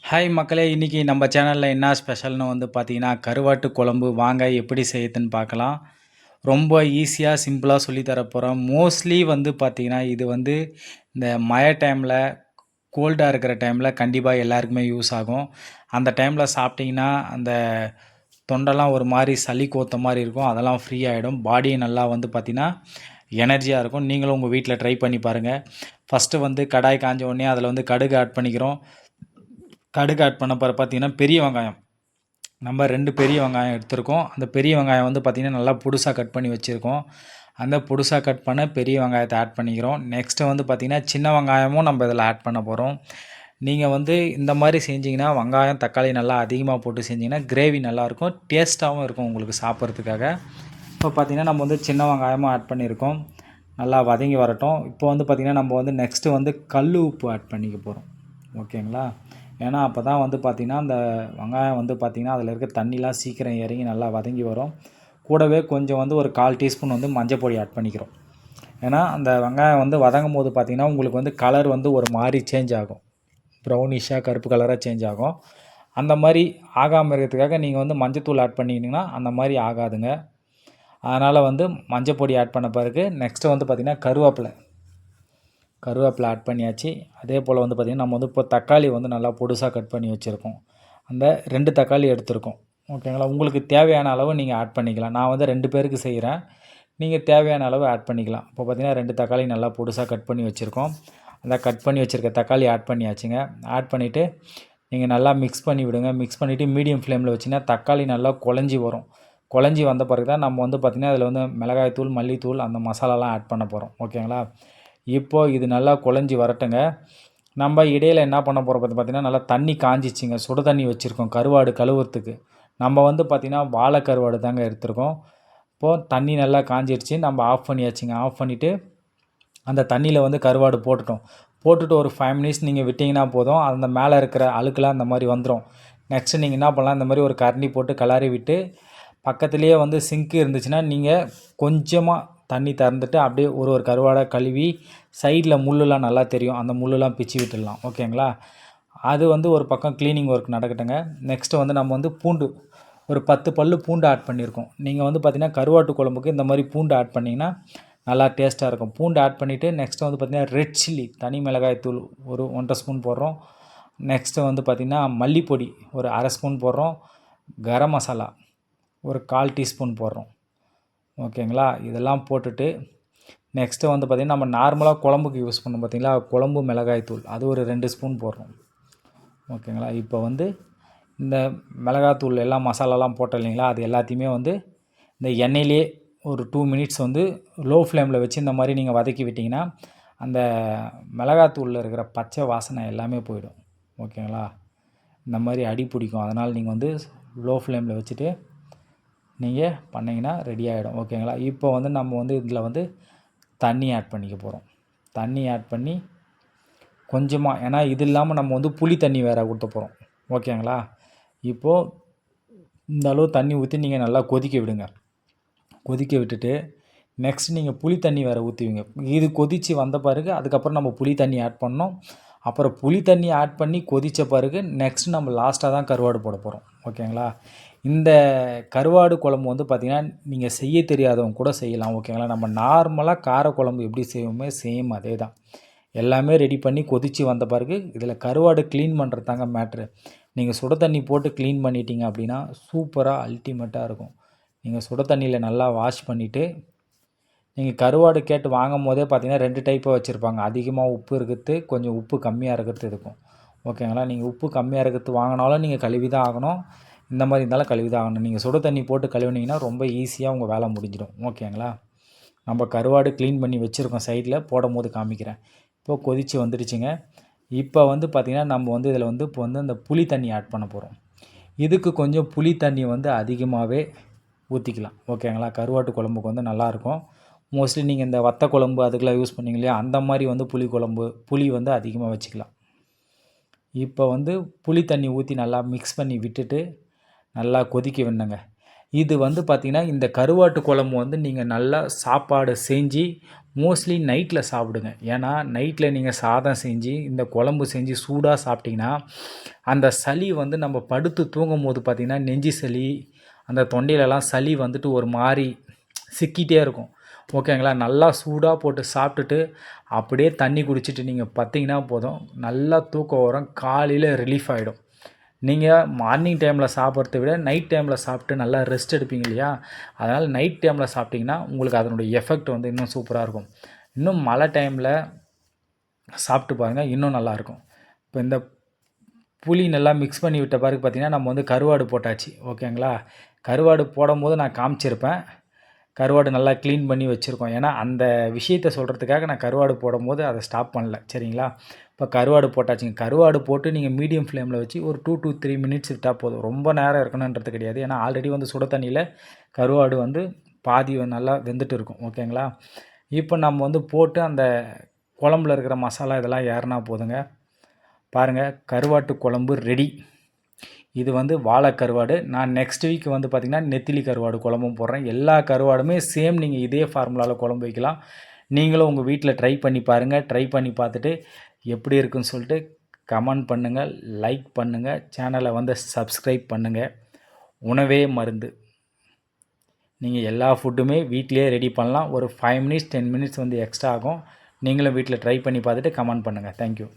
Hi மக்களே! இன்னைக்கு நம்ம சேனல்ல என்ன ஸ்பெஷல்னு பார்த்தீங்கன்னா, கருவாட்டு குழம்பு வாங்க எப்படி செய்யுதுன்னு பார்க்கலாம். ரொம்ப ஈஸியா, சிம்பிளா சொல்லி தர போறேன். மோஸ்ட்லி பார்த்தீங்கன்னா, இது இந்த மழை டைம்ல, கோல்டா இருக்கிற டைம்ல கண்டிப்பா எல்லாருக்குமே யூஸ் ஆகும். அந்த டைம்ல சாப்பிட்டீங்கன்னா, அந்த தொண்டைலாம் ஒரு மாரி சளி கோத்த மாரி இருக்கும். அதெல்லாம் ஃப்ரீ ஆயிடும். பாடியும் நல்லா பார்த்தீங்கன்னா, எனர்ஜியா இருக்கும். நீங்களும் உங்க வீட்ல ட்ரை பண்ணி பாருங்க. ஃபர்ஸ்ட்டு கடாய் காஞ்ச உடனே அதில கடுகு ஆட் பண்ணிக்கிறோம். கடுகு ஆட் பண்ண பிறகு பார்த்தீங்கன்னா, பெரிய வெங்காயம். நம்ம 2 பெரிய வெங்காயம் எடுத்திருக்கோம். அந்த பெரிய வெங்காயம் பார்த்தீங்கன்னா, நல்லா பொடுசா கட் பண்ணி வச்சுருக்கோம். அந்த பொடுசா கட் பண்ண பெரிய வெங்காயத்த ஆட் பண்ணிக்கிறோம். நெக்ஸ்ட்டு பார்த்தீங்கன்னா, சின்ன வெங்காயமும் நம்ம இதில ஆட் பண்ண போறோம். நீங்க இந்த மாரி செஞ்சீங்கன்னா, வெங்காயம், தக்காளி நல்லா அதிகமா போட்டு செஞ்சீங்கன்னா, கிரேவி நல்லாயிருக்கும். டேஸ்ட்டாவும் இருக்கும் உங்களுக்கு சாப்பிட்றதுக்காக. இப்போ பார்த்தீங்கன்னா, நம்ம சின்ன வெங்காயமும் ஆட் பண்ணியிருக்கோம். நல்லா வதங்கி வரட்டும். இப்போ பார்த்தீங்கன்னா, நம்ம நெக்ஸ்ட்டு கல் உப்பு ஆட் பண்ணிக்க போறோம். ஓகேங்களா? ஏன்னா அப்போ தான் பார்த்தீங்கன்னா, அந்த வெங்காயம் பார்த்தீங்கன்னா, அதில் இருக்க தண்ணிலாம் சீக்கிரம் இறங்கி நல்லா வதங்கி வரும். கூடவே கொஞ்சம் ஒரு 1/4 டீஸ்பூன் மஞ்சள் பொடி ஆட் பண்ணிக்கிறோம். ஏன்னா அந்த வெங்காயம் வதங்கும்போது பார்த்தீங்கன்னா, உங்களுக்கு கலர் ஒரு மாரி சேஞ்ச் ஆகும். ப்ரௌனிஷா கருப்பு கலராக சேஞ்ச் ஆகும். அந்த மாரி ஆகாம இருக்கிறதுக்காக நீங்கள் மஞ்சத்தூள் ஆட் பண்ணிக்கிட்டிங்கன்னா, அந்த மாரி ஆகாதுங்க. அதனால் மஞ்சள் பொடி ஆட் பண்ண பிறகு நெக்ஸ்ட்டு பார்த்தீங்கன்னா, கருவேப்பிலை ஆட் பண்ணியாச்சு. அதே போல் பார்த்திங்கன்னா, நம்ம இப்போ தக்காளி நல்லா பொடுசாக கட் பண்ணி வச்சுருக்கோம். அந்த 2 தக்காளி எடுத்திருக்கோம். ஓகேங்களா? உங்களுக்கு தேவையான அளவு நீங்கள் ஆட் பண்ணிக்கலாம். நான் 2 பேருக்கு செய்கிறேன். நீங்கள் தேவையான அளவு ஆட் பண்ணிக்கலாம். இப்போ பார்த்திங்கன்னா, 2 தக்காளி நல்லா பொடுசாக கட் பண்ணி வச்சுருக்கோம். அந்த கட் பண்ணி வச்சுருக்க தக்காளி ஆட் பண்ணியாச்சுங்க. ஆட் பண்ணிவிட்டு நீங்கள் நல்லா மிக்ஸ் பண்ணி விடுங்க. மிக்ஸ் பண்ணிவிட்டு மீடியம் ஃப்ளேமில் வச்சிங்கன்னா, தக்காளி நல்லா குழஞ்சி வரும். குழஞ்சி வந்த பிறகு தான் நம்ம பார்த்திங்கன்னா, அதில் மிளகாய் தூள், மல்லித்தூள் அந்த மசாலாலாம் ஆட் பண்ண போகிறோம். ஓகேங்களா? இப்போ இது நல்லா குழஞ்சி வரட்டுங்க. நம்ம இடையில என்ன பண்ண போகிறோம் பார்த்தீங்கன்னா, நல்லா தண்ணி காஞ்சிச்சுங்க. சுடு தண்ணி வச்சுருக்கோம் கருவாடு கழுவுறதுக்கு. நம்ம பார்த்தீங்கன்னா, வாழை கருவாடு தாங்க எடுத்திருக்கோம். இப்போது தண்ணி நல்லா காஞ்சிடுச்சு. நம்ம ஆஃப் பண்ணியாச்சுங்க. ஆஃப் பண்ணிவிட்டு அந்த தண்ணியில் கருவாடு போட்டுட்டோம். போட்டுட்டு ஒரு 5 மினிட்ஸ் நீங்கள் விட்டிங்கன்னா போதும். அந்த மேலே இருக்கிற அழுக்கெல்லாம் இந்த மாதிரி வந்துடும். நெக்ஸ்ட்டு நீங்கள் என்ன பண்ணலாம், இந்த மாதிரி ஒரு கரண்டி போட்டு கிளறி விட்டு பக்கத்துலேயே சிங்க் இருந்துச்சுன்னா, நீங்கள் கொஞ்சமாக தண்ணி திறந்துட்டு அப்படியே ஒரு கருவாடை கழுவி சைடில் முள்ளுலாம் நல்லா தெரியும். அந்த முள்ளுலாம் பிச்சு விட்டுடலாம். ஓகேங்களா? அது ஒரு பக்கம் க்ளீனிங் ஒர்க் நடக்கட்டுங்க. நெக்ஸ்ட்டு நம்ம பூண்டு ஒரு 10 பல்லு பூண்டு ஆட் பண்ணியிருக்கோம். நீங்கள் பார்த்தீங்கன்னா, கருவாட்டு குழம்புக்கு இந்த மாதிரி பூண்டு ஆட் பண்ணிங்கன்னா நல்லா டேஸ்ட்டாக இருக்கும். பூண்டு ஆட் பண்ணிவிட்டு நெக்ஸ்ட்டு பார்த்தீங்கன்னா, ரெட் சில்லி தனி மிளகாய் தூள் ஒரு 1 1/2 ஸ்பூன் போடுறோம். நெக்ஸ்ட்டு பார்த்தீங்கன்னா, மல்லிப்பொடி ஒரு 1/2 ஸ்பூன் போடுறோம். கரம் மசாலா ஒரு 1/4 டீஸ்பூன் போடுறோம். ஓகேங்களா? இதெல்லாம் போட்டுட்டு நெக்ஸ்ட்டு பார்த்திங்கன்னா, நம்ம நார்மலாக குழம்புக்கு யூஸ் பண்ணோம் பார்த்திங்களா, குழம்பு மிளகாய் தூள் அது ஒரு 2 ஸ்பூன் போடுறோம். ஓகேங்களா? இப்போ இந்த மிளகாத்தூள் எல்லாம் மசாலாலாம் போட்டோம் இல்லைங்களா, அது எல்லாத்தையுமே இந்த எண்ணெயிலே ஒரு 2 மினிட்ஸ் லோ ஃப்ளேமில் வச்சு இந்த மாதிரி நீங்கள் வதக்கி விட்டிங்கன்னா, அந்த மிளகாத்தூளில் இருக்கிற பச்சை வாசனை எல்லாமே போயிடும். ஓகேங்களா? இந்த மாதிரி அடி பிடிக்கும். அதனால் நீங்கள் லோ ஃப்ளேமில் வச்சுட்டு நீங்கள் பண்ணிங்கன்னா ரெடி ஆகிடும். ஓகேங்களா? இப்போ நம்ம இதில் தண்ணி ஆட் பண்ணிக்க போகிறோம். தண்ணி ஆட் பண்ணி கொஞ்சமாக, ஏன்னா இது இல்லாமல் நம்ம புளி தண்ணி வேறு ஊற்ற போகிறோம். ஓகேங்களா? இப்போது இந்த அளவு தண்ணி ஊற்றி நீங்கள் நல்லா கொதிக்க விடுங்க. கொதிக்க விட்டுட்டு நெக்ஸ்ட் நீங்கள் புளி தண்ணி வேறு ஊற்றுவீங்க. இது கொதித்து வந்த பிறகு அதுக்கப்புறம் நம்ம புளி தண்ணி ஆட் பண்ணோம். அப்புறம் புளி தண்ணி ஆட் பண்ணி கொதித்த பிறகு நெக்ஸ்ட் நம்ம லாஸ்ட்டாக தான் கருவாடு போட போகிறோம். ஓகேங்களா? இந்த கருவாடு குழம்பு பார்த்திங்கன்னா, நீங்கள் செய்ய தெரியாதவங்க கூட செய்யலாம். ஓகேங்களா? நம்ம நார்மலாக காரக்குழம்பு எப்படி செய்வோமே சேம் அதே தான். எல்லாமே ரெடி பண்ணி கொதித்து வந்த பிறகு இதில் கருவாடு க்ளீன் பண்ணுறது தாங்க மேட்ரு. நீங்கள் சுட தண்ணி போட்டு க்ளீன் பண்ணிட்டீங்க அப்படின்னா சூப்பராக அல்டிமேட்டாக இருக்கும். நீங்கள் சுட தண்ணியில் நல்லா வாஷ் பண்ணிவிட்டு நீங்கள் கருவாடு கேட்டு வாங்கும்போதே பார்த்தீங்கன்னா 2 டைப்பாக வச்சுருப்பாங்க. அதிகமாக உப்பு இருக்கிறது, கொஞ்சம் உப்பு கம்மியாக இருக்கிறது இருக்கும். ஓகேங்களா? நீங்கள் உப்பு கம்மியாக இருக்கிறது வாங்கினாலும் நீங்கள் கழுவி தான் ஆகணும். இந்த மாதிரி இருந்தாலும் கழுவி தான் ஆகணும். நீங்கள் சுட தண்ணி போட்டு கழுவினீங்கன்னா ரொம்ப ஈஸியாக உங்கள் வேலை முடிஞ்சிடும். ஓகேங்களா? நம்ம கருவாடு க்ளீன் பண்ணி வச்சுருக்கோம் சைடில், போடும்போது காமிக்கிறேன். இப்போது கொதித்து வந்துடுச்சுங்க. இப்போ பார்த்திங்கன்னா, நம்ம இதில் இப்போ அந்த புளி தண்ணி ஆட் பண்ண போகிறோம். இதுக்கு கொஞ்சம் புளி தண்ணி அதிகமாகவே ஊற்றிக்கலாம். ஓகேங்களா? கருவாட்டு குழம்புக்கு நல்லாயிருக்கும். மோஸ்ட்லி நீங்கள் இந்த வத்த குழம்பு அதுக்கெலாம் யூஸ் பண்ணீங்க இல்லையா, அந்த மாதிரி புளி குழம்பு புளி அதிகமாக வச்சுக்கலாம். இப்போ புளி தண்ணி ஊற்றி நல்லா மிக்ஸ் பண்ணி விட்டுட்டு நல்லா கொதிக்க விடணுங்க. இது பார்த்திங்கன்னா, இந்த கருவாட்டு குழம்பு நீங்கள் நல்லா சாப்பாடு செஞ்சு மோஸ்ட்லி நைட்டில் சாப்பிடுங்க. ஏன்னா நைட்டில் நீங்கள் சாதம் செஞ்சு இந்த குழம்பு செஞ்சு சூடாக சாப்பிட்டிங்கன்னா அந்த சளி வந்து நம்ம படுத்து தூங்கும்போது பார்த்திங்கன்னா நெஞ்சு சளி, அந்த தொண்டையிலலாம் சளி வந்துட்டு ஒரு மாதிரி சிக்கிட்டே இருக்கும். ஓகேங்களா? நல்லா சூடாக போட்டு சாப்பிட்டுட்டு அப்படியே தண்ணி குடிச்சிட்டு நீங்கள் படுத்தீங்கன்னா போதும், நல்லா தூக்கம் வரும். காலையில் ரிலீஃப் ஆகிடும். நீங்கள் மார்னிங் டைமில் சாப்பிட்றத விட நைட் டைமில் சாப்பிட்டு நல்லா ரெஸ்ட் எடுப்பீங்க இல்லையா? அதனால் நைட் டைமில் சாப்பிட்டிங்கன்னா உங்களுக்கு அதனுடைய எஃபெக்ட் வந்து இன்னும் சூப்பராக இருக்கும். இன்னும் மழை டைமில் சாப்பிட்டு பாருங்கள், இன்னும் நல்லாயிருக்கும். இப்போ இந்த புளி நல்லா மிக்ஸ் பண்ணி விட்ட பிறகு பார்த்திங்கன்னா நம்ம வந்து கருவாடு போட்டாச்சு. ஓகேங்களா? கருவாடு போடும்போது நான் காமிச்சிருப்பேன். கருவாடு நல்லா க்ளீன் பண்ணி வச்சுருக்கோம். ஏன்னா அந்த விஷயத்த சொல்கிறதுக்காக நான் கருவாடு போடும்போது அதை ஸ்டாப் பண்ணல. சரிங்களா? இப்போ கருவாடு போட்டாச்சுங்க. கருவாடு போட்டு நீங்கள் மீடியம் ஃப்ளேமில் வச்சு ஒரு 2 to 3 மினிட்ஸ் விட்டால் போதும். ரொம்ப நேரம் இருக்கணுன்றது கிடையாது. ஏன்னா ஆல்ரெடி வந்து சுட தண்ணியில் கருவாடு வந்து பாதி நல்லா வெந்துட்டு இருக்கும். ஓகேங்களா? இப்போ நம்ம வந்து போட்டு அந்த குழம்புல இருக்கிற மசாலா இதெல்லாம் ஏறினா போதுங்க. பாருங்கள், கருவாட்டு குழம்பு ரெடி. இது வந்து வாழை கருவாடு. நான் நெக்ஸ்ட் வீக் வந்து பார்த்திங்கன்னா நெத்திலி கருவாடு குழம்பும் போடுறேன். எல்லா கருவாடுமே சேம் நீங்கள் இதே ஃபார்முலாவில் குழம்பு வைக்கலாம். நீங்களும் உங்கள் வீட்டில் ட்ரை பண்ணி பாருங்கள். ட்ரை பண்ணி பார்த்துட்டு எப்படி இருக்குன்னு சொல்லிட்டு கமெண்ட் பண்ணுங்கள், லைக் பண்ணுங்கள், சேனலை வந்து சப்ஸ்கிரைப் பண்ணுங்கள். உணவே மருந்து. நீங்கள் எல்லா ஃபுட்டுமே வீட்டிலேயே ரெடி பண்ணலாம். ஒரு 5 மினிட்ஸ் 10 மினிட்ஸ் வந்து எக்ஸ்ட்ரா ஆகும். நீங்களும் வீட்டில் ட்ரை பண்ணி பார்த்துட்டு கமெண்ட் பண்ணுங்கள். தேங்க்யூ.